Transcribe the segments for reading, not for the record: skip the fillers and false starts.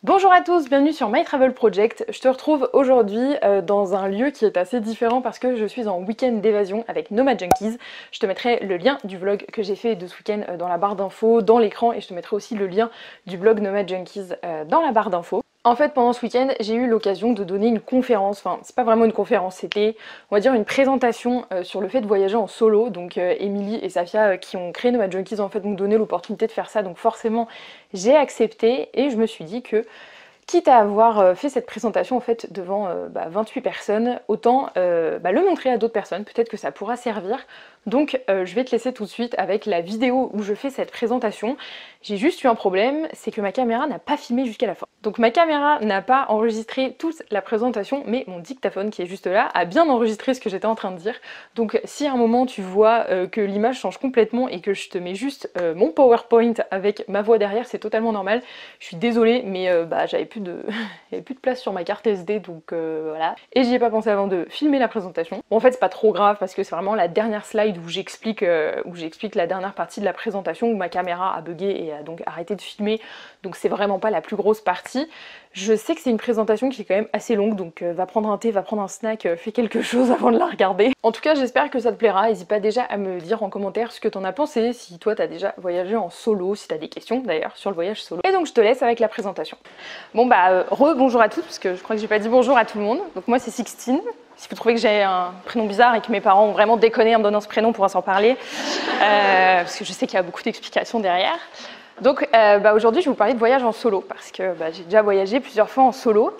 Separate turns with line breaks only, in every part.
Bonjour à tous, bienvenue sur My Travel Project. Je te retrouve aujourd'hui dans un lieu qui est assez différent parce que je suis en week-end d'évasion avec Nomad Junkies. Je te mettrai le lien du vlog que j'ai fait de ce week-end dans la barre d'infos, dans l'écran, et je te mettrai aussi le lien du blog Nomad Junkies dans la barre d'infos. En fait, pendant ce week-end, j'ai eu l'occasion de donner une conférence, enfin c'est pas vraiment une conférence, c'était on va dire une présentation sur le fait de voyager en solo. Donc Émilie et Safia qui ont créé Nomad Junkies en fait m'ont donné l'opportunité de faire ça, donc forcément j'ai accepté et je me suis dit que quitte à avoir fait cette présentation en fait devant 28 personnes, autant le montrer à d'autres personnes, peut-être que ça pourra servir. Donc je vais te laisser tout de suite avec la vidéo où je fais cette présentation. J'ai juste eu un problème, c'est que ma caméra n'a pas filmé jusqu'à la fin. Donc ma caméra n'a pas enregistré toute la présentation, mais mon dictaphone qui est juste là a bien enregistré ce que j'étais en train de dire. Donc si à un moment tu vois que l'image change complètement et que je te mets juste mon PowerPoint avec ma voix derrière, c'est totalement normal. Je suis désolée, mais j'avais plus de place sur ma carte SD, donc voilà. Et j'y ai pas pensé avant de filmer la présentation. Bon, en fait c'est pas trop grave parce que c'est vraiment la dernière slide où j'explique la dernière partie de la présentation où ma caméra a bugué et a donc arrêté de filmer, donc c'est vraiment pas la plus grosse partie. Je sais que c'est une présentation qui est quand même assez longue, donc va prendre un thé, va prendre un snack, fais quelque chose avant de la regarder. En tout cas j'espère que ça te plaira, n'hésite pas déjà à me dire en commentaire ce que t'en as pensé, si toi t'as déjà voyagé en solo, si t'as des questions d'ailleurs sur le voyage solo. Et donc je te laisse avec la présentation. Bon bonjour à tous, parce que je crois que j'ai pas dit bonjour à tout le monde. Donc moi c'est Sixtine. Si vous trouvez que j'ai un prénom bizarre et que mes parents ont vraiment déconné en me donnant ce prénom, on pourra s'en parler, parce que je sais qu'il y a beaucoup d'explications derrière. Donc aujourd'hui je vais vous parler de voyage en solo, parce que j'ai déjà voyagé plusieurs fois en solo,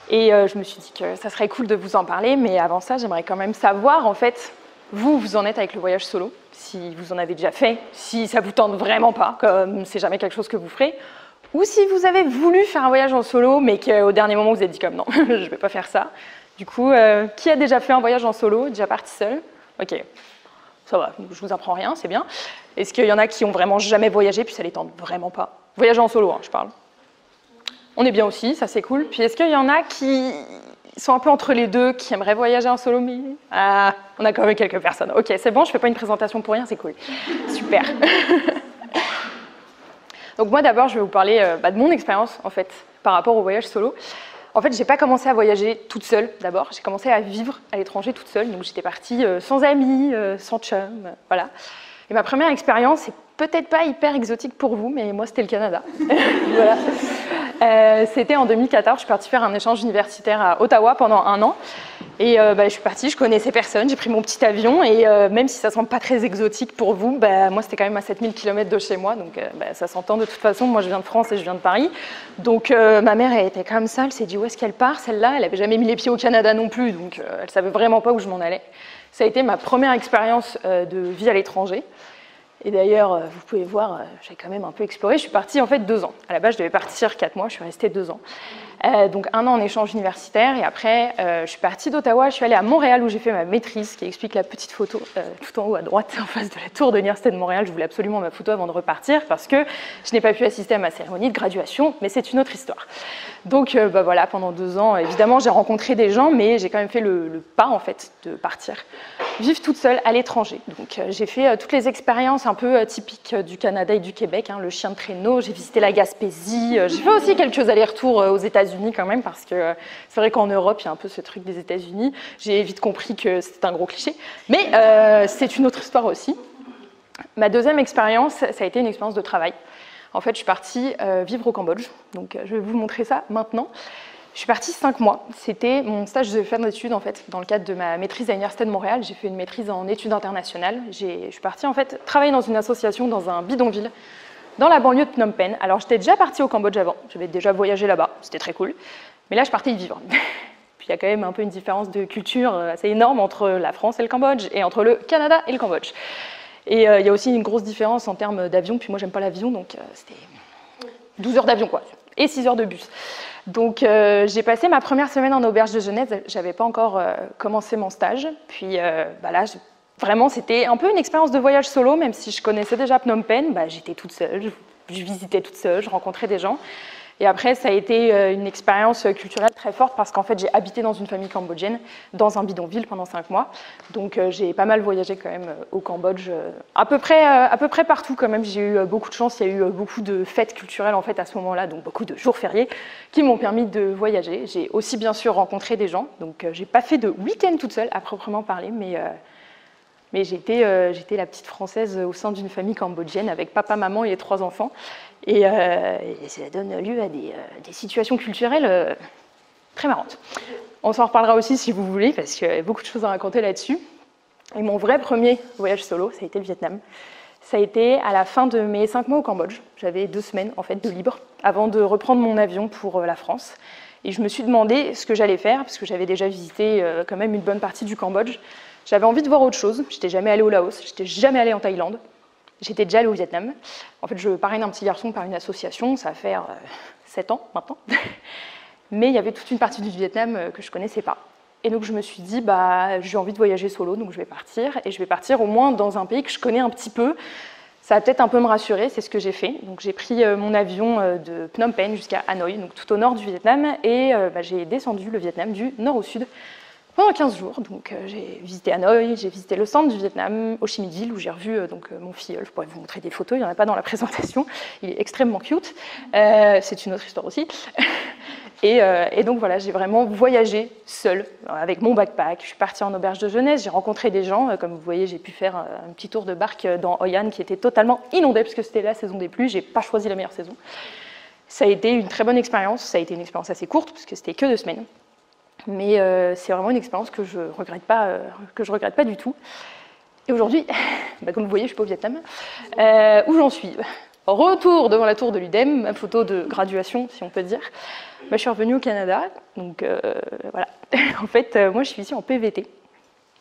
et je me suis dit que ça serait cool de vous en parler, mais avant ça j'aimerais quand même savoir en fait, vous en êtes avec le voyage solo, si vous en avez déjà fait, si ça vous tente vraiment pas, comme c'est jamais quelque chose que vous ferez, ou si vous avez voulu faire un voyage en solo, mais qu'au dernier moment vous vous êtes dit comme non, je vais pas faire ça. Du coup, qui a déjà fait un voyage en solo, déjà parti seul? Ok, ça va, je vous apprends rien, c'est bien. Est-ce qu'il y en a qui ont vraiment jamais voyagé, puis ça les tente vraiment pas? Voyager en solo, hein, je parle. On est bien aussi, ça c'est cool. Puis est-ce qu'il y en a qui sont un peu entre les deux, qui aimeraient voyager en solo, mais... Ah, on a quand même quelques personnes. Ok, c'est bon, je fais pas une présentation pour rien, c'est cool. Super. Donc moi d'abord, je vais vous parler de mon expérience, en fait, par rapport au voyage solo. En fait, j'ai pas commencé à voyager toute seule d'abord, j'ai commencé à vivre à l'étranger toute seule, donc j'étais partie sans amis, sans chum, voilà. Et ma première expérience, c'est peut-être pas hyper exotique pour vous, mais moi c'était le Canada. Voilà. C'était en 2014, je suis partie faire un échange universitaire à Ottawa pendant 1 an. Et je suis partie, je connaissais personne, j'ai pris mon petit avion et même si ça semble pas très exotique pour vous, moi c'était quand même à 7000 km de chez moi, donc ça s'entend de toute façon. Moi je viens de France et je viens de Paris, donc ma mère elle était comme ça, elle s'est dit où est-ce qu'elle part celle-là, elle avait jamais mis les pieds au Canada non plus, donc elle savait vraiment pas où je m'en allais. Ça a été ma première expérience de vie à l'étranger. Et d'ailleurs, vous pouvez voir, j'ai quand même un peu exploré. Je suis partie en fait 2 ans. À la base, je devais partir 4 mois, je suis restée 2 ans. Donc 1 an en échange universitaire, et après, je suis partie d'Ottawa, je suis allée à Montréal où j'ai fait ma maîtrise, qui explique la petite photo tout en haut à droite, en face de la tour de l'Université de Montréal. Je voulais absolument ma photo avant de repartir, parce que je n'ai pas pu assister à ma cérémonie de graduation, mais c'est une autre histoire. Donc voilà, pendant 2 ans, évidemment, j'ai rencontré des gens, mais j'ai quand même fait le pas, en fait, de partir vivre toute seule à l'étranger. Donc j'ai fait toutes les expériences un peu typiques du Canada et du Québec, hein, le chien de traîneau, j'ai visité la Gaspésie, j'ai fait aussi quelques allers-retours aux États-Unis quand même, parce que c'est vrai qu'en Europe, il y a un peu ce truc des États-Unis. J'ai vite compris que c'était un gros cliché, mais c'est une autre histoire aussi. Ma deuxième expérience, ça a été une expérience de travail. En fait, je suis partie vivre au Cambodge, donc je vais vous montrer ça maintenant. Je suis partie 5 mois, c'était mon stage de fin d'études en fait, dans le cadre de ma maîtrise à l'Université de Montréal. J'ai fait une maîtrise en études internationales. Je suis partie en fait travailler dans une association dans un bidonville, dans la banlieue de Phnom Penh. Alors j'étais déjà partie au Cambodge avant, j'avais déjà voyagé là-bas, c'était très cool. Mais là je partais y vivre. Puis il y a quand même un peu une différence de culture assez énorme entre la France et le Cambodge, et entre le Canada et le Cambodge. Et il y a aussi une grosse différence en termes d'avion, puis moi j'aime pas l'avion, donc c'était 12 heures d'avion quoi, et 6 heures de bus. Donc j'ai passé ma première semaine en auberge de jeunesse, j'avais pas encore commencé mon stage, puis là vraiment c'était un peu une expérience de voyage solo, même si je connaissais déjà Phnom Penh, j'étais toute seule, je visitais toute seule, je rencontrais des gens. Et après, ça a été une expérience culturelle très forte parce qu'en fait, j'ai habité dans une famille cambodgienne, dans un bidonville pendant 5 mois. Donc, j'ai pas mal voyagé quand même au Cambodge, à peu près partout quand même. J'ai eu beaucoup de chance, il y a eu beaucoup de fêtes culturelles en fait à ce moment-là, donc beaucoup de jours fériés qui m'ont permis de voyager. J'ai aussi bien sûr rencontré des gens, donc j'ai pas fait de week-end toute seule à proprement parler, mais j'étais la petite française au sein d'une famille cambodgienne avec papa, maman et les 3 enfants. Et ça donne lieu à des situations culturelles très marrantes. On s'en reparlera aussi si vous voulez, parce qu'il y a beaucoup de choses à raconter là-dessus. Et mon vrai premier voyage solo, ça a été le Vietnam. Ça a été à la fin de mes 5 mois au Cambodge. J'avais 2 semaines en fait de libre avant de reprendre mon avion pour la France. Et je me suis demandé ce que j'allais faire, parce que j'avais déjà visité quand même une bonne partie du Cambodge. J'avais envie de voir autre chose. J'étais jamais allée au Laos, j'étais jamais allée en Thaïlande. J'étais déjà allée au Vietnam. En fait, je parraine un petit garçon par une association, ça va faire 7 ans maintenant. Mais il y avait toute une partie du Vietnam que je ne connaissais pas. Et donc je me suis dit, j'ai envie de voyager solo, donc je vais partir. Et je vais partir au moins dans un pays que je connais un petit peu. Ça va peut-être un peu me rassurer, c'est ce que j'ai fait. Donc j'ai pris mon avion de Phnom Penh jusqu'à Hanoï, donc tout au nord du Vietnam. Et j'ai descendu le Vietnam du nord au sud pendant 15 jours. Donc j'ai visité Hanoï, j'ai visité le centre du Vietnam, Ho Chi Minh Ville, où j'ai revu mon filleul. Je pourrais vous montrer des photos, il n'y en a pas dans la présentation. Il est extrêmement cute. C'est une autre histoire aussi. Et donc voilà, j'ai vraiment voyagé seule, avec mon backpack. Je suis partie en auberge de jeunesse, j'ai rencontré des gens. Comme vous voyez, j'ai pu faire un petit tour de barque dans Hoi An qui était totalement inondé, puisque c'était la saison des pluies. Je n'ai pas choisi la meilleure saison. Ça a été une très bonne expérience. Ça a été une expérience assez courte, puisque c'était que 2 semaines. Mais c'est vraiment une expérience que je regrette pas du tout. Et aujourd'hui, comme vous voyez, je suis pas au Vietnam. Où j'en suis? Retour devant la tour de l'UDEM, ma photo de graduation, si on peut dire. Je suis revenue au Canada, donc voilà. En fait, moi, je suis ici en PVT,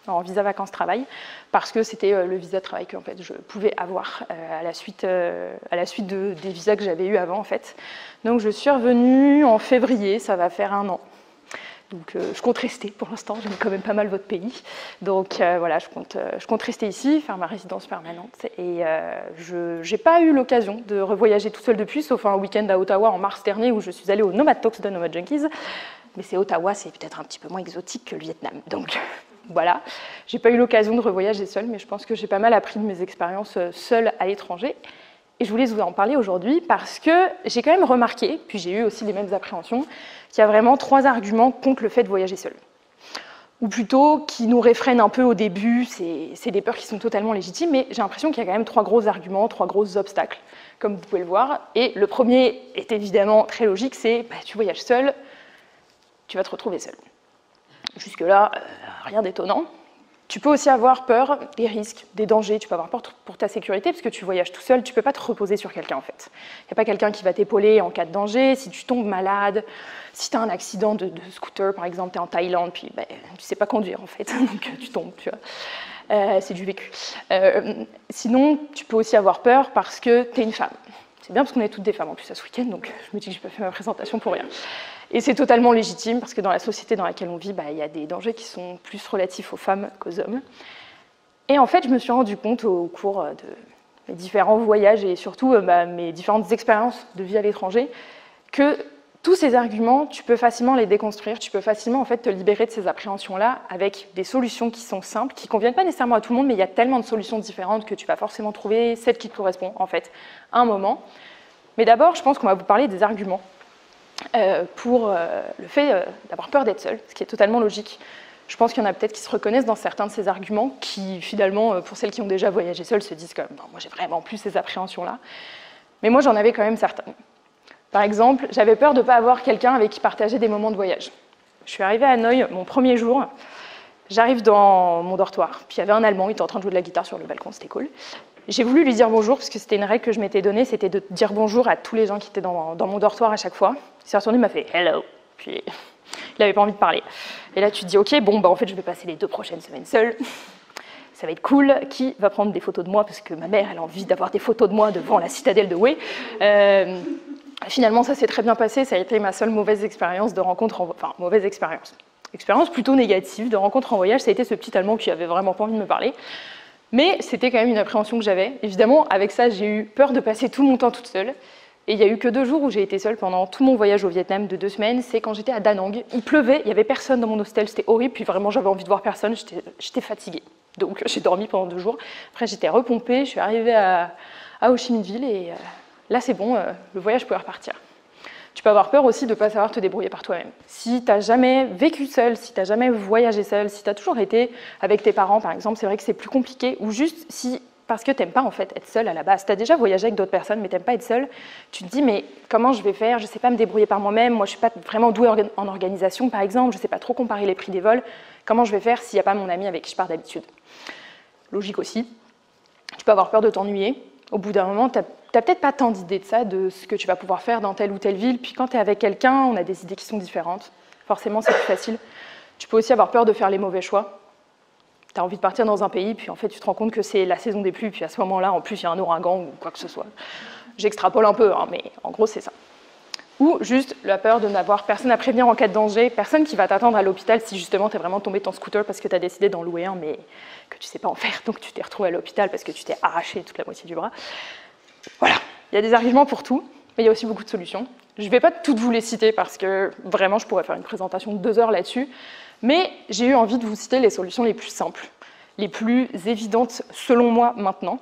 en visa vacances-travail, parce que c'était le visa de travail que en fait, je pouvais avoir à la suite des visas que j'avais eus avant, en fait. Donc, je suis revenue en février, ça va faire 1 an. Donc je compte rester pour l'instant, j'aime quand même pas mal votre pays. Donc voilà, je compte rester ici, faire ma résidence permanente. Et je n'ai pas eu l'occasion de revoyager toute seule depuis, sauf un week-end à Ottawa en mars dernier où je suis allée au Nomad Talks de Nomad Junkies. Mais c'est Ottawa, c'est peut-être un petit peu moins exotique que le Vietnam. Donc voilà, j'ai pas eu l'occasion de revoyager seule, mais je pense que j'ai pas mal appris de mes expériences seule à l'étranger. Et je voulais vous en parler aujourd'hui parce que j'ai quand même remarqué, puis j'ai eu aussi les mêmes appréhensions, qu'il y a vraiment 3 arguments contre le fait de voyager seul. Ou plutôt, qui nous réfrènent un peu au début, c'est des peurs qui sont totalement légitimes, mais j'ai l'impression qu'il y a quand même 3 gros arguments, 3 gros obstacles, comme vous pouvez le voir. Et le premier est évidemment très logique, c'est tu voyages seul, tu vas te retrouver seul. Jusque-là, rien d'étonnant. Tu peux aussi avoir peur des risques, des dangers, tu peux avoir peur pour ta sécurité, parce que tu voyages tout seul, tu ne peux pas te reposer sur quelqu'un en fait. Il n'y a pas quelqu'un qui va t'épauler en cas de danger, si tu tombes malade, si tu as un accident de scooter par exemple, tu es en Thaïlande, puis tu ne sais pas conduire en fait, donc tu tombes, tu vois. C'est du vécu. Sinon, tu peux aussi avoir peur parce que tu es une femme. C'est bien parce qu'on est toutes des femmes en plus à ce week-end, donc je me dis que je n'ai pas fait ma présentation pour rien. Et c'est totalement légitime parce que dans la société dans laquelle on vit, il y a des dangers qui sont plus relatifs aux femmes qu'aux hommes. Et en fait, je me suis rendu compte au cours de mes différents voyages et surtout mes différentes expériences de vie à l'étranger que tous ces arguments, tu peux facilement les déconstruire, tu peux facilement en fait, te libérer de ces appréhensions-là avec des solutions qui sont simples, qui ne conviennent pas nécessairement à tout le monde, mais il y a tellement de solutions différentes que tu vas forcément trouver celle qui te correspond en fait à un moment. Mais d'abord, je pense qu'on va vous parler des arguments. Pour le fait d'avoir peur d'être seul, ce qui est totalement logique. Je pense qu'il y en a peut-être qui se reconnaissent dans certains de ces arguments, qui finalement, pour celles qui ont déjà voyagé seules, se disent comme « moi j'ai vraiment plus ces appréhensions-là ». Mais moi j'en avais quand même certaines. Par exemple, j'avais peur de ne pas avoir quelqu'un avec qui partager des moments de voyage. Je suis arrivée à Hanoï mon premier jour, j'arrive dans mon dortoir, puis il y avait un Allemand, il était en train de jouer de la guitare sur le balcon, c'était cool. J'ai voulu lui dire bonjour, parce que c'était une règle que je m'étais donnée, c'était de dire bonjour à tous les gens qui étaient dans mon dortoir à chaque fois. Il s'est retourné, il m'a fait « hello », puis il n'avait pas envie de parler. Et là, tu te dis « ok, bon, en fait, je vais passer les 2 prochaines semaines seule, ça va être cool, qui va prendre des photos de moi, parce que ma mère, elle a envie d'avoir des photos de moi devant la citadelle de Hue ». Finalement, ça s'est très bien passé, ça a été ma seule mauvaise expérience de rencontre, enfin, mauvaise expérience plutôt négative de rencontre en voyage, ça a été ce petit Allemand qui avait vraiment pas envie de me parler. Mais c'était quand même une appréhension que j'avais. Évidemment, avec ça, j'ai eu peur de passer tout mon temps toute seule. Et il n'y a eu que 2 jours où j'ai été seule pendant tout mon voyage au Vietnam de 2 semaines. C'est quand j'étais à Da Nang. Il pleuvait, il n'y avait personne dans mon hostel, c'était horrible. Puis vraiment, j'avais envie de voir personne, j'étais fatiguée. Donc j'ai dormi pendant 2 jours. Après, j'étais repompée, je suis arrivée à Ho Chi Minh Ville et là, c'est bon, le voyage pouvait repartir. Tu peux avoir peur aussi de ne pas savoir te débrouiller par toi-même. Si tu n'as jamais vécu seul, si tu n'as jamais voyagé seul, si tu as toujours été avec tes parents, par exemple, c'est vrai que c'est plus compliqué. Ou juste si, parce que tu n'aimes pas en fait être seul à la base. Tu as déjà voyagé avec d'autres personnes, mais tu n'aimes pas être seul. Tu te dis, mais comment je vais faire? Je ne sais pas me débrouiller par moi-même. Moi, je ne suis pas vraiment douée en organisation, par exemple. Je ne sais pas trop comparer les prix des vols. Comment je vais faire s'il n'y a pas mon ami avec qui je pars d'habitude? Logique aussi. Tu peux avoir peur de t'ennuyer. Au bout d'un moment, tu n'as peut-être pas tant d'idées de ça, de ce que tu vas pouvoir faire dans telle ou telle ville. Puis quand tu es avec quelqu'un, on a des idées qui sont différentes. Forcément, c'est plus facile. Tu peux aussi avoir peur de faire les mauvais choix. Tu as envie de partir dans un pays, puis en fait, tu te rends compte que c'est la saison des pluies, puis à ce moment-là, en plus, il y a un ouragan ou quoi que ce soit. J'extrapole un peu, hein, mais en gros, c'est ça. Ou juste la peur de n'avoir personne à prévenir en cas de danger, personne qui va t'attendre à l'hôpital si justement tu es vraiment tombé de ton scooter parce que tu as décidé d'en louer un, mais que tu ne sais pas en faire, donc tu t'es retrouvé à l'hôpital parce que tu t'es arraché toute la moitié du bras. Voilà, il y a des arguments pour tout, mais il y a aussi beaucoup de solutions. Je ne vais pas toutes vous les citer parce que vraiment je pourrais faire une présentation de 2 heures là-dessus, mais j'ai eu envie de vous citer les solutions les plus simples, les plus évidentes selon moi maintenant.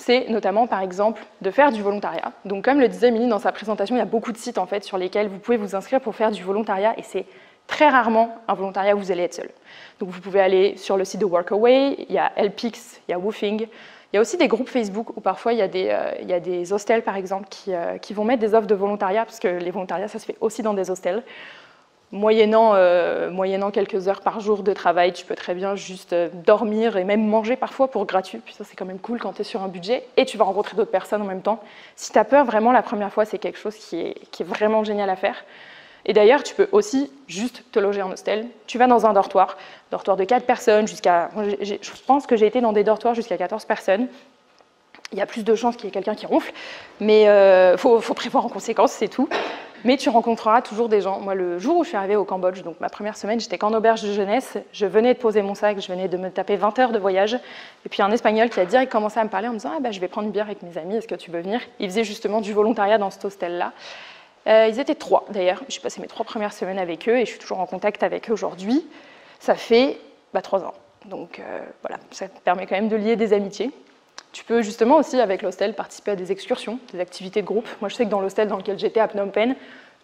C'est notamment, par exemple, de faire du volontariat. Donc, comme le disait Milly dans sa présentation, il y a beaucoup de sites en fait, sur lesquels vous pouvez vous inscrire pour faire du volontariat, et c'est très rarement un volontariat où vous allez être seul. Donc, vous pouvez aller sur le site de Workaway, il y a Helpix, il y a Woofing. Il y a aussi des groupes Facebook où parfois il y a des hostels, par exemple, qui vont mettre des offres de volontariat, parce que les volontariats, ça se fait aussi dans des hostels. Moyennant quelques heures par jour de travail, tu peux très bien juste dormir et même manger parfois pour gratuit. Puis ça, c'est quand même cool quand tu es sur un budget et tu vas rencontrer d'autres personnes en même temps. Si tu as peur, vraiment, la première fois, c'est quelque chose qui est vraiment génial à faire. Et d'ailleurs, tu peux aussi juste te loger en hostel. Tu vas dans un dortoir de 4 personnes jusqu'à... Je pense que j'ai été dans des dortoirs jusqu'à 14 personnes. Il y a plus de chances qu'il y ait quelqu'un qui ronfle, mais faut prévoir en conséquence, c'est tout. Mais tu rencontreras toujours des gens. Moi, le jour où je suis arrivée au Cambodge, donc ma première semaine, j'étais qu'en auberge de jeunesse. Je venais de poser mon sac, je venais de me taper 20 heures de voyage. Et puis un Espagnol qui a direct commencé à me parler en me disant je vais prendre une bière avec mes amis, est-ce que tu veux venir? Il faisait justement du volontariat dans cet hostel-là. Ils étaient 3 d'ailleurs. J'ai passé mes 3 premières semaines avec eux et je suis toujours en contact avec eux aujourd'hui. Ça fait 3 ans. Donc voilà, ça te permet quand même de lier des amitiés. Tu peux justement aussi, avec l'hostel, participer à des excursions, des activités de groupe. Moi, je sais que dans l'hostel dans lequel j'étais à Phnom Penh,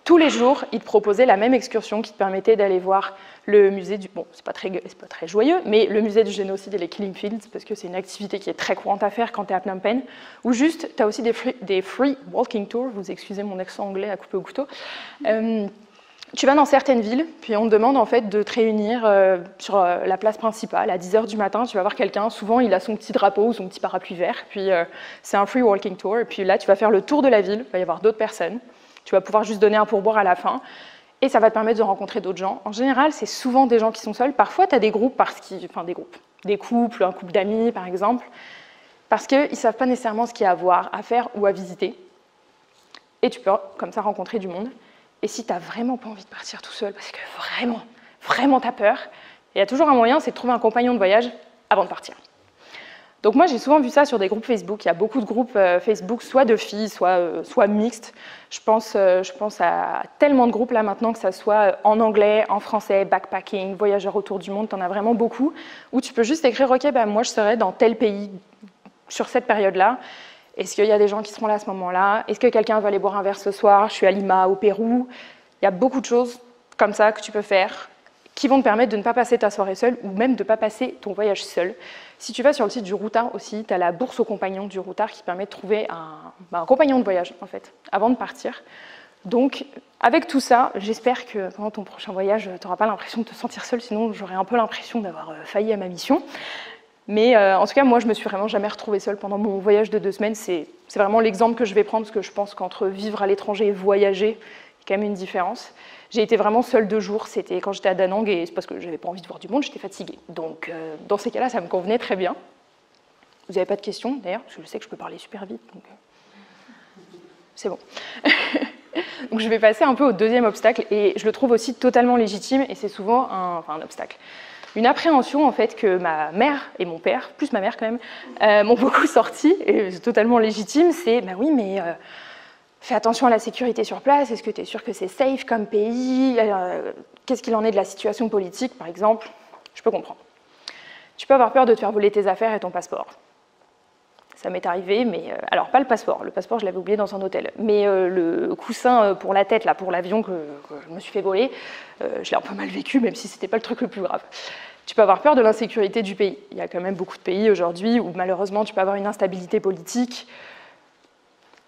tous les jours, ils te proposaient la même excursion qui te permettait d'aller voir le musée du... Bon, c'est pas très joyeux, mais le musée du génocide et les Killing Fields, parce que c'est une activité qui est très courante à faire quand tu es à Phnom Penh. Ou juste, tu as aussi des free walking tours, vous excusez mon accent anglais à couper au couteau. Tu vas dans certaines villes, puis on te demande en fait de te réunir sur la place principale à 10h du matin. Tu vas voir quelqu'un, souvent il a son petit drapeau ou son petit parapluie vert, puis c'est un free walking tour. Et puis là, tu vas faire le tour de la ville, il va y avoir d'autres personnes. Tu vas pouvoir juste donner un pourboire à la fin, et ça va te permettre de rencontrer d'autres gens. En général, c'est souvent des gens qui sont seuls. Parfois, tu as des groupes, des couples, un couple d'amis par exemple, parce qu'ils ne savent pas nécessairement ce qu'il y a à voir, à faire ou à visiter. Et tu peux comme ça rencontrer du monde. Et si tu n'as vraiment pas envie de partir tout seul, parce que vraiment tu as peur, il y a toujours un moyen, c'est de trouver un compagnon de voyage avant de partir. Donc moi, j'ai souvent vu ça sur des groupes Facebook. Il y a beaucoup de groupes Facebook, soit de filles, soit mixtes. Je pense à tellement de groupes là maintenant, que ça soit en anglais, en français, backpacking, voyageurs autour du monde, tu en as vraiment beaucoup, où tu peux juste écrire « Ok, moi je serai dans tel pays sur cette période-là ». Est-ce qu'il y a des gens qui seront là à ce moment-là? Est-ce que quelqu'un veut aller boire un verre ce soir? Je suis à Lima, au Pérou. Il y a beaucoup de choses comme ça que tu peux faire qui vont te permettre de ne pas passer ta soirée seule ou même de ne pas passer ton voyage seul. Si tu vas sur le site du Routard aussi, tu as la bourse aux compagnons du Routard qui permet de trouver un compagnon de voyage en fait, avant de partir. Donc avec tout ça, j'espère que pendant ton prochain voyage, tu n'auras pas l'impression de te sentir seule, sinon j'aurais un peu l'impression d'avoir failli à ma mission. Mais en tout cas, moi, je me suis vraiment jamais retrouvée seule pendant mon voyage de 2 semaines. C'est vraiment l'exemple que je vais prendre, parce que je pense qu'entre vivre à l'étranger et voyager, il y a quand même une différence. J'ai été vraiment seule 2 jours, c'était quand j'étais à Da Nang, et c'est parce que j'avais pas envie de voir du monde, j'étais fatiguée. Donc, dans ces cas-là, ça me convenait très bien. Vous n'avez pas de questions, d'ailleurs, parce que je sais que je peux parler super vite, donc c'est bon. Donc, je vais passer un peu au deuxième obstacle, et je le trouve aussi totalement légitime, et c'est souvent un obstacle. Une appréhension en fait que ma mère et mon père, plus ma mère quand même, m'ont beaucoup sorti, et c'est totalement légitime, c'est oui mais fais attention à la sécurité sur place, est-ce que tu es sûr que c'est safe comme pays, qu'est-ce qu'il en est de la situation politique, par exemple, je peux comprendre. Tu peux avoir peur de te faire voler tes affaires et ton passeport. Ça m'est arrivé, mais alors pas le passeport je l'avais oublié dans un hôtel, mais le coussin pour la tête, là, pour l'avion que je me suis fait voler, je l'ai un peu mal vécu, même si c'était pas le truc le plus grave. Tu peux avoir peur de l'insécurité du pays. Il y a quand même beaucoup de pays aujourd'hui où malheureusement tu peux avoir une instabilité politique.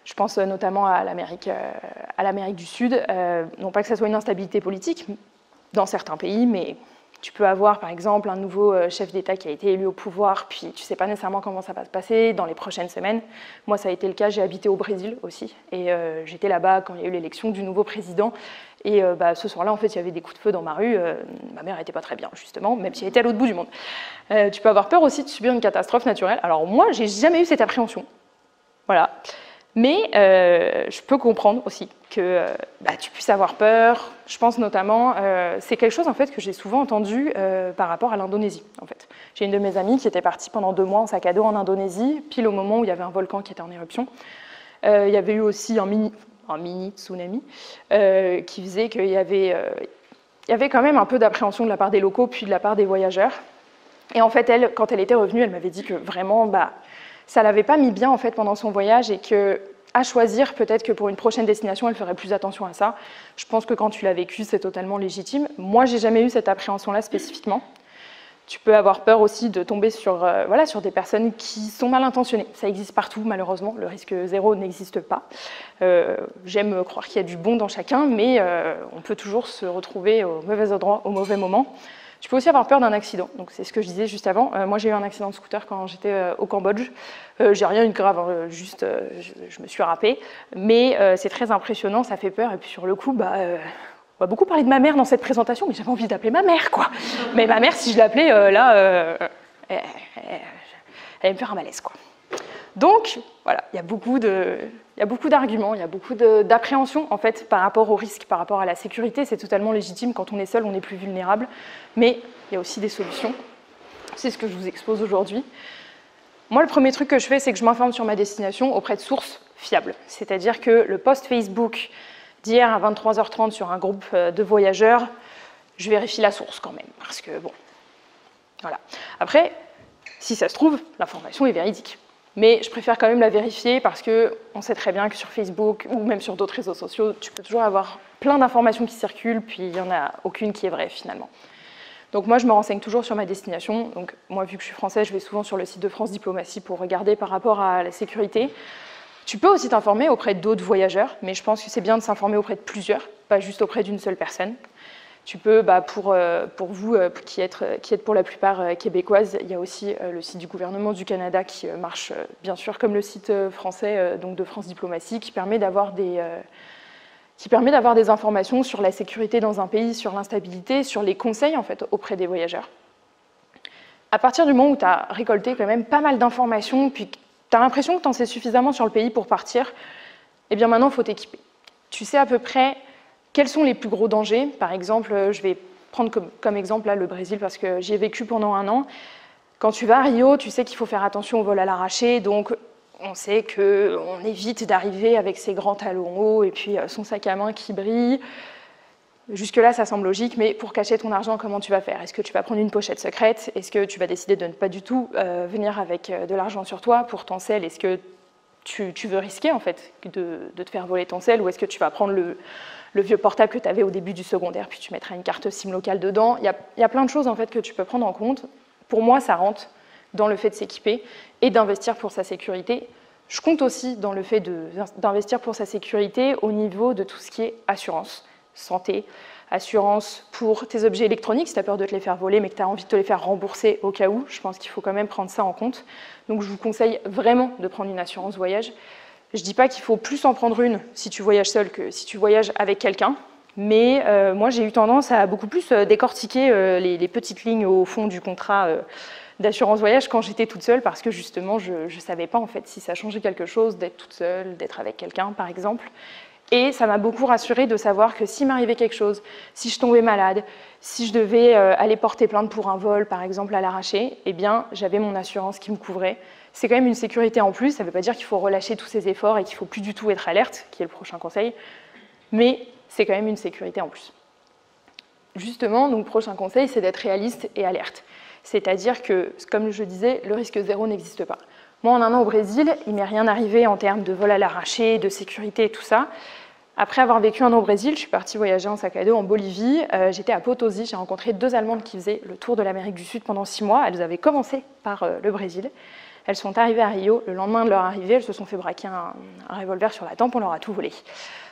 Je pense notamment à l'Amérique du Sud. Non pas que ça soit une instabilité politique dans certains pays, mais tu peux avoir par exemple un nouveau chef d'État qui a été élu au pouvoir, puis tu ne sais pas nécessairement comment ça va se passer dans les prochaines semaines. Moi, ça a été le cas, j'ai habité au Brésil aussi, et j'étais là-bas quand il y a eu l'élection du nouveau président. Et ce soir-là, en fait, il y avait des coups de feu dans ma rue. Ma mère n'était pas très bien, justement, même si elle était à l'autre bout du monde. Tu peux avoir peur aussi de subir une catastrophe naturelle. Alors moi, j'ai jamais eu cette appréhension. Voilà. Mais je peux comprendre aussi que tu puisses avoir peur. Je pense notamment, c'est quelque chose en fait que j'ai souvent entendu par rapport à l'Indonésie. En fait, j'ai une de mes amies qui était partie pendant 2 mois en sac à dos en Indonésie, pile au moment où il y avait un volcan qui était en éruption. Il y avait eu aussi un mini tsunami qui faisait qu'il y avait quand même un peu d'appréhension de la part des locaux puis de la part des voyageurs. Et en fait, elle, quand elle était revenue, elle m'avait dit que vraiment, ça l'avait pas mis bien en fait pendant son voyage et que à choisir, peut-être que pour une prochaine destination, elle ferait plus attention à ça. Je pense que quand tu l'as vécu, c'est totalement légitime. Moi, j'ai jamais eu cette appréhension-là spécifiquement. Tu peux avoir peur aussi de tomber sur des personnes qui sont mal intentionnées. Ça existe partout, malheureusement. Le risque zéro n'existe pas. J'aime croire qu'il y a du bon dans chacun, mais on peut toujours se retrouver au mauvais endroit, au mauvais moment. Tu peux aussi avoir peur d'un accident. Donc c'est ce que je disais juste avant. Moi, j'ai eu un accident de scooter quand j'étais au Cambodge. J'ai rien eu de grave, hein, juste je me suis râpée. Mais c'est très impressionnant, ça fait peur. Et puis sur le coup, on va beaucoup parler de ma mère dans cette présentation, mais j'avais envie d'appeler ma mère, quoi. Mais ma mère, si je l'appelais, elle allait me faire un malaise, quoi. Donc, voilà, il y a beaucoup d'arguments, il y a beaucoup d'appréhension, en fait, par rapport au risque, par rapport à la sécurité. C'est totalement légitime. Quand on est seul, on est plus vulnérable. Mais il y a aussi des solutions. C'est ce que je vous expose aujourd'hui. Moi, le premier truc que je fais, c'est que je m'informe sur ma destination auprès de sources fiables. C'est-à-dire que le post Facebook d'hier à 23h30 sur un groupe de voyageurs, je vérifie la source quand même, parce que bon, voilà. Après, si ça se trouve, l'information est véridique. Mais je préfère quand même la vérifier parce qu'on sait très bien que sur Facebook ou même sur d'autres réseaux sociaux, tu peux toujours avoir plein d'informations qui circulent, puis il n'y en a aucune qui est vraie finalement. Donc moi, je me renseigne toujours sur ma destination. Donc moi, vu que je suis française, je vais souvent sur le site de France Diplomatie pour regarder par rapport à la sécurité. Tu peux aussi t'informer auprès d'autres voyageurs, mais je pense que c'est bien de s'informer auprès de plusieurs, pas juste auprès d'une seule personne. Tu peux, pour vous qui êtes pour la plupart québécoises, il y a aussi le site du gouvernement du Canada qui marche bien sûr comme le site français donc de France Diplomatie, qui permet d'avoir des informations sur la sécurité dans un pays, sur l'instabilité, sur les conseils en fait auprès des voyageurs. À partir du moment où tu as récolté quand même pas mal d'informations, puis tu as l'impression que tu en sais suffisamment sur le pays pour partir, eh bien maintenant il faut t'équiper. Tu sais à peu près quels sont les plus gros dangers. Par exemple, je vais prendre comme exemple là, le Brésil parce que j'y ai vécu pendant 1 an. Quand tu vas à Rio, tu sais qu'il faut faire attention au vol à l'arraché, donc on sait qu'on évite d'arriver avec ses grands talons hauts et puis son sac à main qui brille. Jusque-là, ça semble logique, mais pour cacher ton argent, comment tu vas faire? Est-ce que tu vas prendre une pochette secrète? Est-ce que tu vas décider de ne pas du tout venir avec de l'argent sur toi pour ton sel? Est-ce que tu veux risquer en fait de te faire voler ton sel, ou est-ce que tu vas prendre le vieux portable que tu avais au début du secondaire, puis tu mettras une carte SIM locale dedans? Il y a plein de choses en fait que tu peux prendre en compte. Pour moi, ça rentre dans le fait de s'équiper et d'investir pour sa sécurité. Je compte aussi dans le fait d'investir pour sa sécurité au niveau de tout ce qui est assurance, santé, assurance pour tes objets électroniques, si tu as peur de te les faire voler mais que tu as envie de te les faire rembourser au cas où. Je pense qu'il faut quand même prendre ça en compte. Donc je vous conseille vraiment de prendre une assurance voyage. Je ne dis pas qu'il faut plus en prendre une si tu voyages seul que si tu voyages avec quelqu'un, mais moi j'ai eu tendance à beaucoup plus décortiquer les petites lignes au fond du contrat d'assurance voyage quand j'étais toute seule, parce que justement je ne savais pas en fait si ça changeait quelque chose d'être toute seule, d'être avec quelqu'un par exemple. Et ça m'a beaucoup rassurée de savoir que s'il m'arrivait quelque chose, si je tombais malade, si je devais aller porter plainte pour un vol par exemple à l'arraché, eh bien j'avais mon assurance qui me couvrait. c'est quand même une sécurité en plus. Ça ne veut pas dire qu'il faut relâcher tous ses efforts et qu'il ne faut plus du tout être alerte, qui est le prochain conseil, mais c'est quand même une sécurité en plus. Justement, donc prochain conseil, c'est d'être réaliste et alerte. C'est-à-dire que, comme je disais, le risque zéro n'existe pas. Moi, en un an au Brésil, il ne m'est rien arrivé en termes de vol à l'arraché, de sécurité et tout ça. Après avoir vécu un an au Brésil, je suis partie voyager en sac à dos en Bolivie. J'étais à Potosí, j'ai rencontré 2 Allemandes qui faisaient le tour de l'Amérique du Sud pendant 6 mois. Elles avaient commencé par le Brésil. Elles sont arrivées à Rio. Le lendemain de leur arrivée, elles se sont fait braquer un revolver sur la tempe, on leur a tout volé.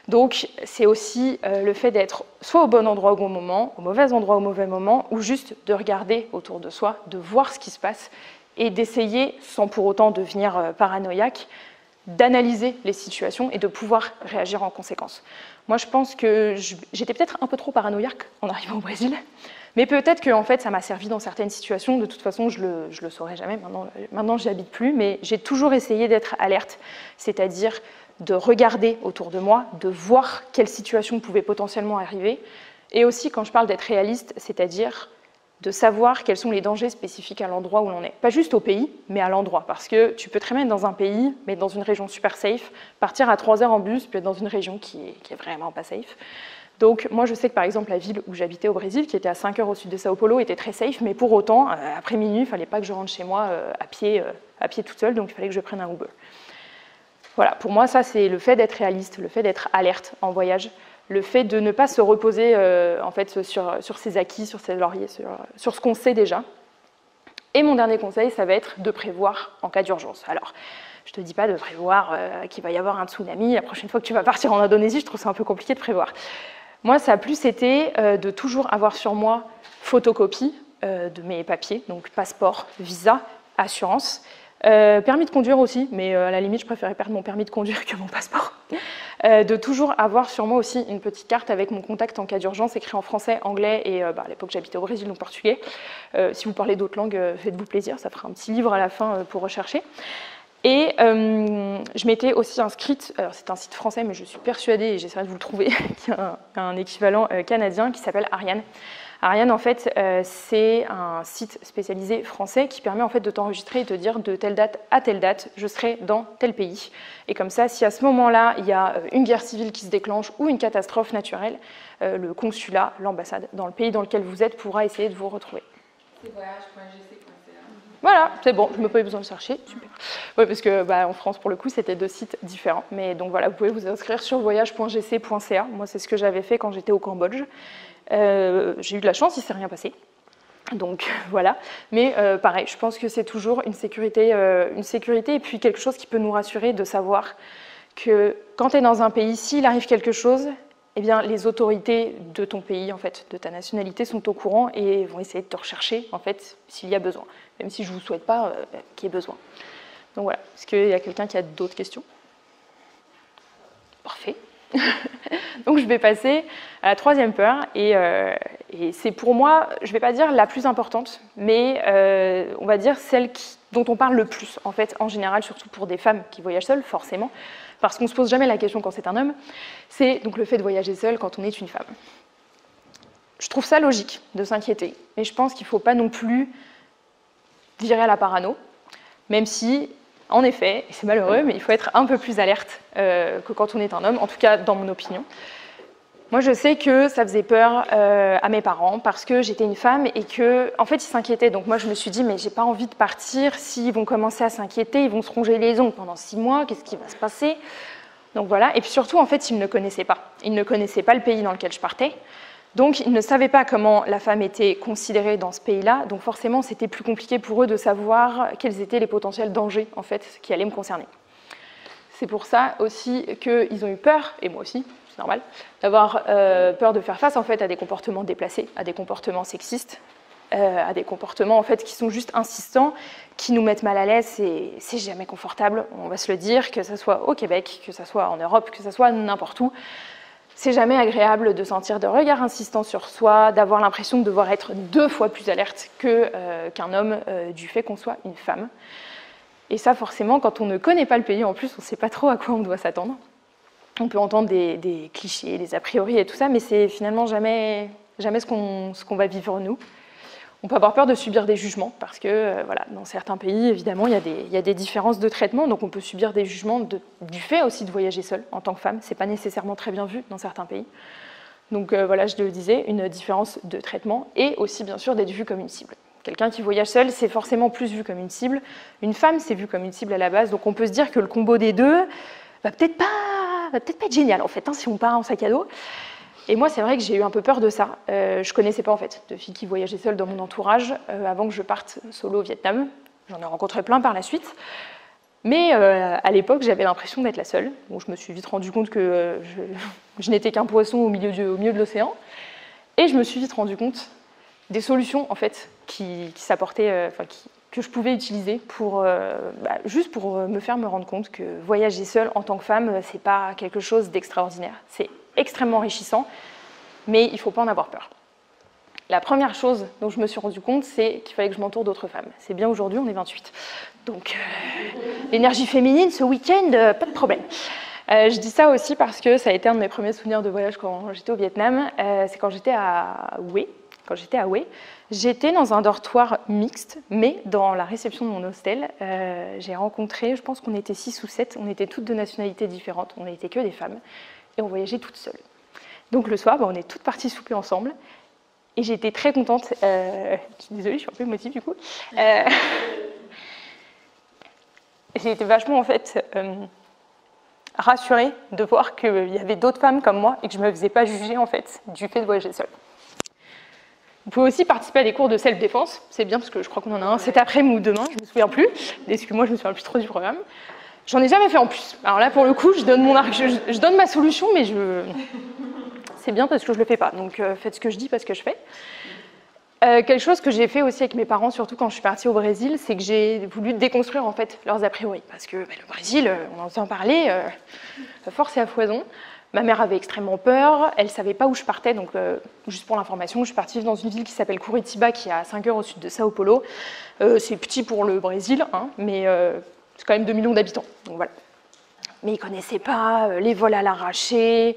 Donc, c'est aussi le fait d'être soit au bon endroit au bon moment, au mauvais endroit au mauvais moment, ou juste de regarder autour de soi, de voir ce qui se passe et d'essayer, sans pour autant devenir paranoïaque, d'analyser les situations et de pouvoir réagir en conséquence. Moi, je pense que j'étais peut-être un peu trop paranoïaque en arrivant au Brésil, mais peut-être que en fait, ça m'a servi dans certaines situations. De toute façon, je le saurais jamais. Maintenant, j'y habite plus, mais j'ai toujours essayé d'être alerte, c'est-à-dire de regarder autour de moi, de voir quelles situations pouvaient potentiellement arriver, et aussi, quand je parle d'être réaliste, c'est-à-dire de savoir quels sont les dangers spécifiques à l'endroit où l'on est. Pas juste au pays, mais à l'endroit. Parce que tu peux très bien être dans un pays, mais dans une région super safe, partir à 3 heures en bus, puis être dans une région qui est vraiment pas safe. Donc moi, je sais que par exemple, la ville où j'habitais au Brésil, qui était à 5 heures au sud de Sao Paulo, était très safe, mais pour autant, après minuit, il ne fallait pas que je rentre chez moi à pied toute seule, donc il fallait que je prenne un Uber. Voilà, pour moi, ça, c'est le fait d'être réaliste, le fait d'être alerte en voyage, le fait de ne pas se reposer en fait, sur ses acquis, sur ses lauriers, sur ce qu'on sait déjà. Et mon dernier conseil, ça va être de prévoir en cas d'urgence. Alors, je ne te dis pas de prévoir qu'il va y avoir un tsunami la prochaine fois que tu vas partir en Indonésie, je trouve ça un peu compliqué de prévoir. Moi, ça a plus été de toujours avoir sur moi photocopie de mes papiers, donc passeport, visa, assurance. Permis de conduire aussi, mais à la limite, je préférais perdre mon permis de conduire que mon passeport. De toujours avoir sur moi aussi une petite carte avec mon contact en cas d'urgence, écrit en français, anglais et à l'époque j'habitais au Brésil, donc portugais. Si vous parlez d'autres langues, faites-vous plaisir, ça fera un petit livre à la fin pour rechercher. Et je m'étais aussi inscrite, alors c'est un site français, mais je suis persuadée, et j'essaierai de vous le trouver, qu'il y a un équivalent canadien qui s'appelle Ariane. Ariane, en fait, c'est un site spécialisé français qui permet en fait de t'enregistrer et de te dire de telle date à telle date, je serai dans tel pays. Et comme ça, si à ce moment-là, il y a une guerre civile qui se déclenche ou une catastrophe naturelle, le consulat, l'ambassade, dans le pays dans lequel vous êtes, pourra essayer de vous retrouver.
C'est voyage.gc.ca.
Voilà, c'est bon, je n'ai pas eu besoin de chercher, super. Oui, parce que en France, pour le coup, c'était 2 sites différents. Mais donc voilà, vous pouvez vous inscrire sur voyage.gc.ca. Moi, c'est ce que j'avais fait quand j'étais au Cambodge. J'ai eu de la chance, il ne s'est rien passé. Donc voilà, mais pareil, je pense que c'est toujours une sécurité et puis quelque chose qui peut nous rassurer de savoir que quand tu es dans un pays, s'il arrive quelque chose, eh bien, les autorités de ton pays, en fait, de ta nationalité, sont au courant et vont essayer de te rechercher, en fait, s'il y a besoin. Même si je ne vous souhaite pas qu'il y ait besoin. Donc voilà, est-ce qu'il y a quelqu'un qui a d'autres questions? Parfait. Donc je vais passer à la 3e peur, et c'est pour moi, je ne vais pas dire la plus importante, mais on va dire celle dont on parle le plus, en fait, en général, surtout pour des femmes qui voyagent seules, forcément, parce qu'on ne se pose jamais la question quand c'est un homme, c'est donc le fait de voyager seule quand on est une femme. Je trouve ça logique de s'inquiéter, mais je pense qu'il ne faut pas non plus virer à la parano, même si, en effet, et c'est malheureux, mais il faut être un peu plus alerte que quand on est un homme, en tout cas dans mon opinion. Moi, je sais que ça faisait peur à mes parents parce que j'étais une femme et que, en fait, ils s'inquiétaient. Donc moi, je me suis dit, mais j'ai pas envie de partir. S'ils vont commencer à s'inquiéter, ils vont se ronger les ongles pendant 6 mois. Qu'est-ce qui va se passer? Donc voilà. Et puis surtout, en fait, ils ne me connaissaient pas. Ils ne connaissaient pas le pays dans lequel je partais. Donc, ils ne savaient pas comment la femme était considérée dans ce pays-là. Donc forcément, c'était plus compliqué pour eux de savoir quels étaient les potentiels dangers, en fait, qui allaient me concerner. C'est pour ça aussi qu'ils ont eu peur, et moi aussi, c'est normal, d'avoir peur de faire face en fait, à des comportements déplacés, à des comportements sexistes, à des comportements en fait, qui sont juste insistants, qui nous mettent mal à l'aise, et c'est jamais confortable, on va se le dire, que ce soit au Québec, que ce soit en Europe, que ce soit n'importe où. C'est jamais agréable de sentir de regards insistants sur soi, d'avoir l'impression de devoir être 2 fois plus alerte qu'un homme du fait qu'on soit une femme. Et ça, forcément, quand on ne connaît pas le pays, en plus, on ne sait pas trop à quoi on doit s'attendre. On peut entendre des clichés, des a priori et tout ça, mais c'est finalement jamais ce qu'on va vivre nous. On peut avoir peur de subir des jugements parce que voilà, dans certains pays, évidemment, il y a des différences de traitement, donc on peut subir des jugements du fait aussi de voyager seul en tant que femme. C'est pas nécessairement très bien vu dans certains pays. Donc voilà, je le disais, une différence de traitement et aussi bien sûr d'être vu comme une cible. Quelqu'un qui voyage seul, c'est forcément plus vu comme une cible. Une femme, c'est vu comme une cible à la base, donc on peut se dire que le combo des deux va peut-être pas être génial en fait, hein, si on part en sac à dos. Et moi, c'est vrai que j'ai eu un peu peur de ça. Je connaissais pas en fait de filles qui voyageaient seules dans mon entourage avant que je parte solo au Vietnam. J'en ai rencontré plein par la suite. Mais à l'époque, j'avais l'impression d'être la seule. Bon, je me suis vite rendu compte que je n'étais qu'un poisson au milieu de l'océan. Et je me suis vite rendu compte des solutions en fait qui s'apportaient, que je pouvais utiliser pour juste pour me faire me rendre compte que voyager seule en tant que femme, c'est pas quelque chose d'extraordinaire. C'est extrêmement enrichissant, mais il ne faut pas en avoir peur. La première chose dont je me suis rendu compte, c'est qu'il fallait que je m'entoure d'autres femmes. C'est bien aujourd'hui, on est 28. Donc, l'énergie féminine, ce week-end, pas de problème. Je dis ça aussi parce que ça a été un de mes premiers souvenirs de voyage quand j'étais au Vietnam. C'est quand j'étais à Hue. J'étais dans un dortoir mixte, mais dans la réception de mon hostel, j'ai rencontré, je pense qu'on était 6 ou 7, on était toutes de nationalités différentes, on n'était que des femmes, et on voyageait toutes seules. Donc le soir, on est toutes parties souper ensemble, et j'étais très contente, je suis désolée, je suis un peu émotive du coup, j'ai été vachement en fait rassurée de voir qu'il y avait d'autres femmes comme moi, et que je ne me faisais pas juger en fait du fait de voyager seule. Vous pouvez aussi participer à des cours de self-défense, c'est bien parce que je crois qu'on en a un cet après-midi ou demain, je ne me souviens plus, excuse-moi, je me souviens plus trop du programme. J'en ai jamais fait en plus. Alors là, pour le coup, je donne ma solution, mais c'est bien parce que je ne le fais pas, donc faites ce que je dis, pas ce que je fais. Quelque chose que j'ai fait aussi avec mes parents, surtout quand je suis partie au Brésil, c'est que j'ai voulu déconstruire en fait leurs a priori, parce que le Brésil, on en entend parler, force et à foison. Ma mère avait extrêmement peur, elle ne savait pas où je partais, donc juste pour l'information, je suis partie dans une ville qui s'appelle Curitiba, qui est à 5 heures au sud de Sao Paulo. C'est petit pour le Brésil, hein, mais c'est quand même 2 millions d'habitants, donc voilà. Mais ils ne connaissaient pas les vols à l'arraché,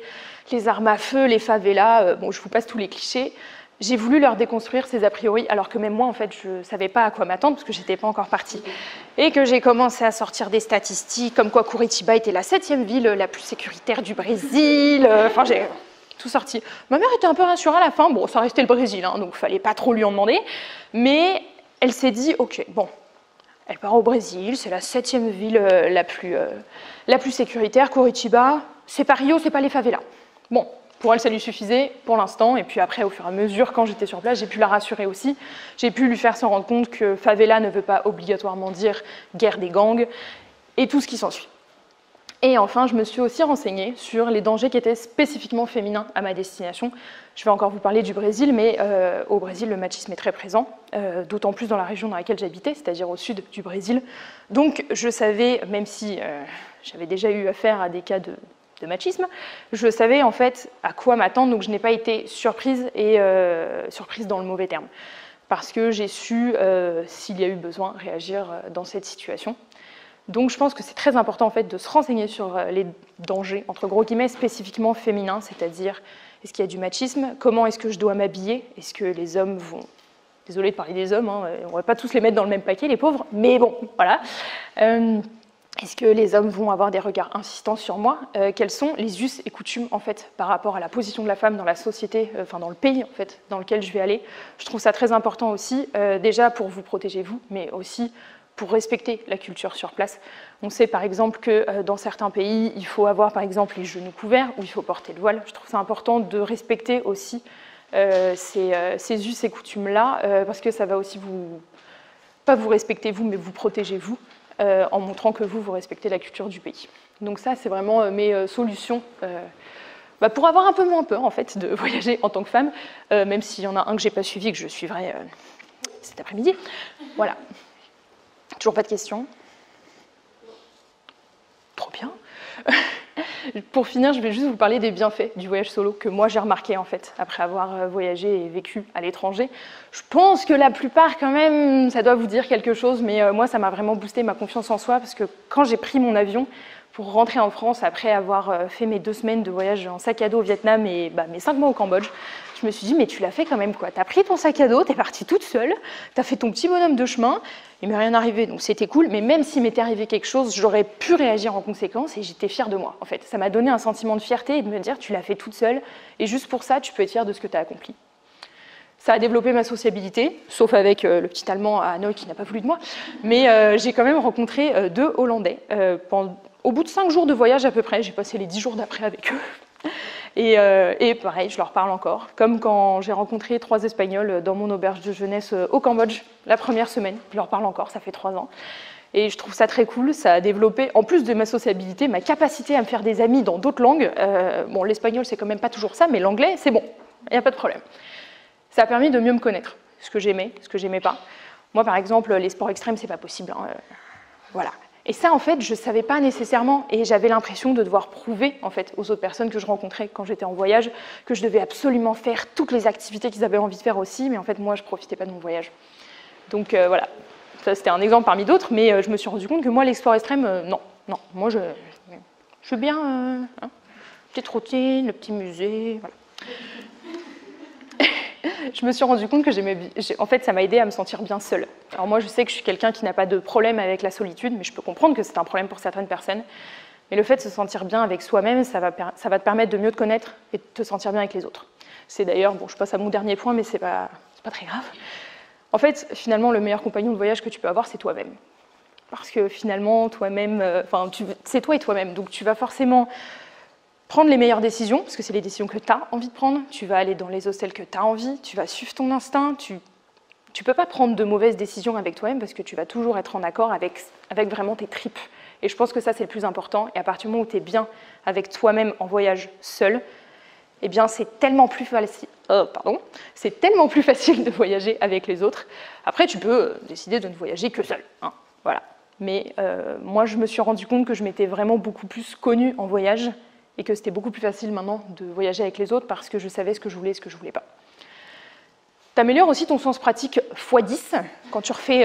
les armes à feu, les favelas, bon, je vous passe tous les clichés. J'ai voulu leur déconstruire ces a priori, alors que même moi, en fait, je ne savais pas à quoi m'attendre, parce que je n'étais pas encore partie. Et que j'ai commencé à sortir des statistiques, comme quoi Curitiba était la 7e ville la plus sécuritaire du Brésil. Enfin, j'ai tout sorti. Ma mère était un peu rassurée à la fin. Bon, ça restait le Brésil, hein, donc il ne fallait pas trop lui en demander. Mais elle s'est dit, ok, bon, elle part au Brésil, c'est la 7e ville la plus sécuritaire. Curitiba, c'est pas Rio, c'est pas les favelas. Bon. Pour elle, ça lui suffisait pour l'instant. Et puis après, au fur et à mesure, quand j'étais sur place, j'ai pu la rassurer aussi. J'ai pu lui faire se rendre compte que favela ne veut pas obligatoirement dire guerre des gangs et tout ce qui s'ensuit. Et enfin, je me suis aussi renseignée sur les dangers qui étaient spécifiquement féminins à ma destination. Je vais encore vous parler du Brésil, mais au Brésil, le machisme est très présent, d'autant plus dans la région dans laquelle j'habitais, c'est-à-dire au sud du Brésil. Donc je savais, même si j'avais déjà eu affaire à des cas de machisme, je savais en fait à quoi m'attendre, donc je n'ai pas été surprise, et surprise dans le mauvais terme, parce que j'ai su, s'il y a eu besoin, réagir dans cette situation. Donc je pense que c'est très important en fait de se renseigner sur les dangers, entre gros guillemets, spécifiquement féminins, c'est-à-dire est-ce qu'il y a du machisme, comment est-ce que je dois m'habiller, est-ce que les hommes vont... Désolée de parler des hommes, hein, on ne va pas tous les mettre dans le même paquet, les pauvres, mais bon, voilà. Est-ce que les hommes vont avoir des regards insistants sur moi? Quels sont les us et coutumes en fait par rapport à la position de la femme dans la société, enfin dans le pays en fait dans lequel je vais aller? Je trouve ça très important aussi, déjà pour vous protéger vous, mais aussi pour respecter la culture sur place. On sait par exemple que dans certains pays, il faut avoir par exemple les genoux couverts ou il faut porter le voile. Je trouve ça important de respecter aussi ces us et coutumes-là, parce que ça va aussi pas vous respecter vous, mais vous protéger vous, en montrant que vous respectez la culture du pays. Donc ça, c'est vraiment mes solutions pour avoir un peu moins peur en fait, de voyager en tant que femme, même s'il y en a un que je n'ai pas suivi et que je suivrai cet après-midi. Voilà. Toujours pas de questions? Trop bien. Pour finir, je vais juste vous parler des bienfaits du voyage solo que moi j'ai remarqué en fait après avoir voyagé et vécu à l'étranger. Je pense que la plupart quand même, ça doit vous dire quelque chose, mais moi ça m'a vraiment boosté ma confiance en soi parce que quand j'ai pris mon avion pour rentrer en France après avoir fait mes 2 semaines de voyage en sac à dos au Vietnam et mes 5 mois au Cambodge. Je me suis dit, mais tu l'as fait quand même quoi. T'as pris ton sac à dos, t'es partie toute seule, t'as fait ton petit bonhomme de chemin, il m'est rien arrivé, donc c'était cool. Mais même s'il m'était arrivé quelque chose, j'aurais pu réagir en conséquence et j'étais fière de moi. En fait, ça m'a donné un sentiment de fierté et de me dire, tu l'as fait toute seule et juste pour ça, tu peux être fière de ce que tu as accompli. Ça a développé ma sociabilité, sauf avec le petit Allemand à Hanoï qui n'a pas voulu de moi. Mais j'ai quand même rencontré 2 Hollandais. Au bout de 5 jours de voyage à peu près, j'ai passé les 10 jours d'après avec eux. Et pareil, je leur parle encore. Comme quand j'ai rencontré 3 Espagnols dans mon auberge de jeunesse au Cambodge, la première semaine. Je leur parle encore, ça fait 3 ans. Et je trouve ça très cool, ça a développé, en plus de ma sociabilité, ma capacité à me faire des amis dans d'autres langues. Bon, l'espagnol, c'est quand même pas toujours ça, mais l'anglais, c'est bon, il n'y a pas de problème. Ça a permis de mieux me connaître, ce que j'aimais, ce que j'aimais pas. Moi, par exemple, les sports extrêmes, c'est pas possible. Voilà. Et ça, en fait, je savais pas nécessairement, et j'avais l'impression de devoir prouver, en fait, aux autres personnes que je rencontrais quand j'étais en voyage, que je devais absolument faire toutes les activités qu'ils avaient envie de faire aussi, mais en fait, moi, je profitais pas de mon voyage. Donc voilà, ça c'était un exemple parmi d'autres, mais je me suis rendu compte que moi, les sports extrêmes, non, moi, je veux bien, petite routine, le petit musée, voilà. Je me suis rendu compte que en fait, ça m'a aidé à me sentir bien seule. Alors moi, je sais que je suis quelqu'un qui n'a pas de problème avec la solitude, mais je peux comprendre que c'est un problème pour certaines personnes. Mais le fait de se sentir bien avec soi-même, ça va te permettre de mieux te connaître et de te sentir bien avec les autres. C'est d'ailleurs, bon, je passe à mon dernier point, mais c'est pas très grave. En fait, finalement, le meilleur compagnon de voyage que tu peux avoir, c'est toi-même. Parce que finalement, toi-même, c'est toi et toi-même. Donc tu vas forcément prendre les meilleures décisions, parce que c'est les décisions que tu as envie de prendre. Tu vas aller dans les hostels que tu as envie, tu vas suivre ton instinct. Tu ne peux pas prendre de mauvaises décisions avec toi-même parce que tu vas toujours être en accord avec vraiment tes tripes. Et je pense que ça, c'est le plus important. Et à partir du moment où tu es bien avec toi-même en voyage seul, eh bien, c'est tellement plus facile. C'est tellement plus facile de voyager avec les autres. Après, tu peux décider de ne voyager que seul. Voilà. Mais moi, je me suis rendu compte que je m'étais vraiment beaucoup plus connue en voyage et que c'était beaucoup plus facile maintenant de voyager avec les autres parce que je savais ce que je voulais et ce que je ne voulais pas. Tu améliores aussi ton sens pratique x10 quand tu refais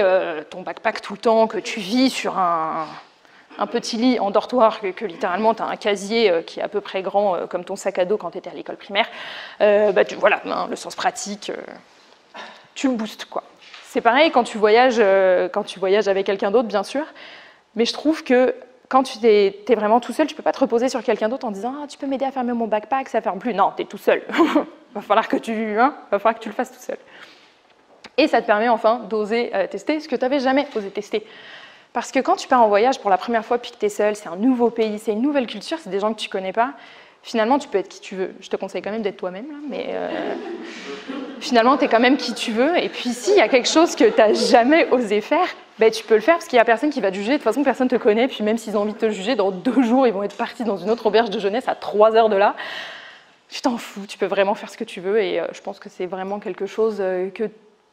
ton backpack tout le temps, que tu vis sur un petit lit en dortoir, que littéralement tu as un casier qui est à peu près grand comme ton sac à dos quand tu étais à l'école primaire. Voilà, le sens pratique, tu le boostes, quoi. C'est pareil quand tu voyages avec quelqu'un d'autre, bien sûr, mais je trouve que quand tu es vraiment tout seul, tu ne peux pas te reposer sur quelqu'un d'autre en disant « tu peux m'aider à fermer mon backpack, ça ne ferme plus ». Non, tu es tout seul. Va falloir que tu le fasses tout seul. Et ça te permet enfin d'oser tester ce que tu n'avais jamais osé tester. Parce que quand tu pars en voyage pour la première fois puis que tu es seul, c'est un nouveau pays, c'est une nouvelle culture, c'est des gens que tu ne connais pas, finalement tu peux être qui tu veux. Je te conseille quand même d'être toi-même, là, mais finalement tu es quand même qui tu veux. Et puis s'il y a quelque chose que tu n'as jamais osé faire, tu peux le faire parce qu'il n'y a personne qui va te juger. De toute façon, personne ne te connaît. Puis même s'ils ont envie de te juger, dans 2 jours, ils vont être partis dans une autre auberge de jeunesse à 3 heures de là. Tu t'en fous, tu peux vraiment faire ce que tu veux. Et je pense que c'est vraiment quelque chose que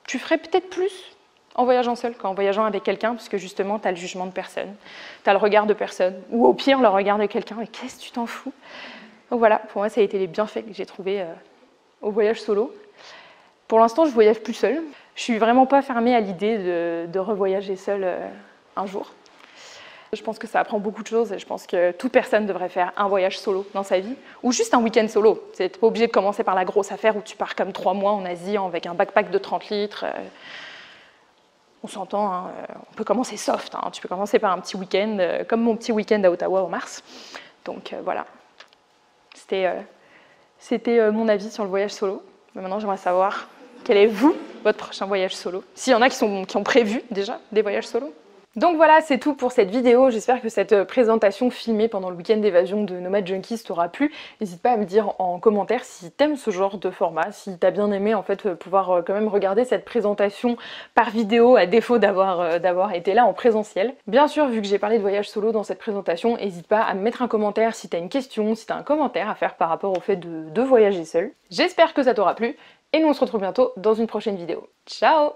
tu ferais peut-être plus en voyageant seul qu'en voyageant avec quelqu'un, parce que justement, tu as le jugement de personne, tu as le regard de personne, ou au pire, le regard de quelqu'un. Mais qu'est-ce que tu t'en fous? Donc voilà, pour moi, ça a été les bienfaits que j'ai trouvés au voyage solo. Pour l'instant, je voyage plus seule. Je suis vraiment pas fermée à l'idée de revoyager seule un jour. Je pense que ça apprend beaucoup de choses et je pense que toute personne devrait faire un voyage solo dans sa vie ou juste un week-end solo. Tu n'es pas obligé de commencer par la grosse affaire où tu pars comme 3 mois en Asie avec un backpack de 30 litres. On s'entend, hein, on peut commencer soft. Hein. Tu peux commencer par un petit week-end, comme mon petit week-end à Ottawa en mars. Donc voilà, c'était mon avis sur le voyage solo. Mais maintenant, j'aimerais savoir quel est votre prochain voyage solo. S'il y en a qui ont prévu déjà des voyages solo. Donc voilà, c'est tout pour cette vidéo. J'espère que cette présentation filmée pendant le week-end d'évasion de Nomad Junkies t'aura plu. N'hésite pas à me dire en commentaire si t'aimes ce genre de format, si t'as bien aimé en fait pouvoir quand même regarder cette présentation par vidéo à défaut d'avoir été là en présentiel. Bien sûr, vu que j'ai parlé de voyage solo dans cette présentation, n'hésite pas à me mettre un commentaire si t'as une question, si t'as un commentaire à faire par rapport au fait de voyager seul. J'espère que ça t'aura plu et nous on se retrouve bientôt dans une prochaine vidéo. Ciao!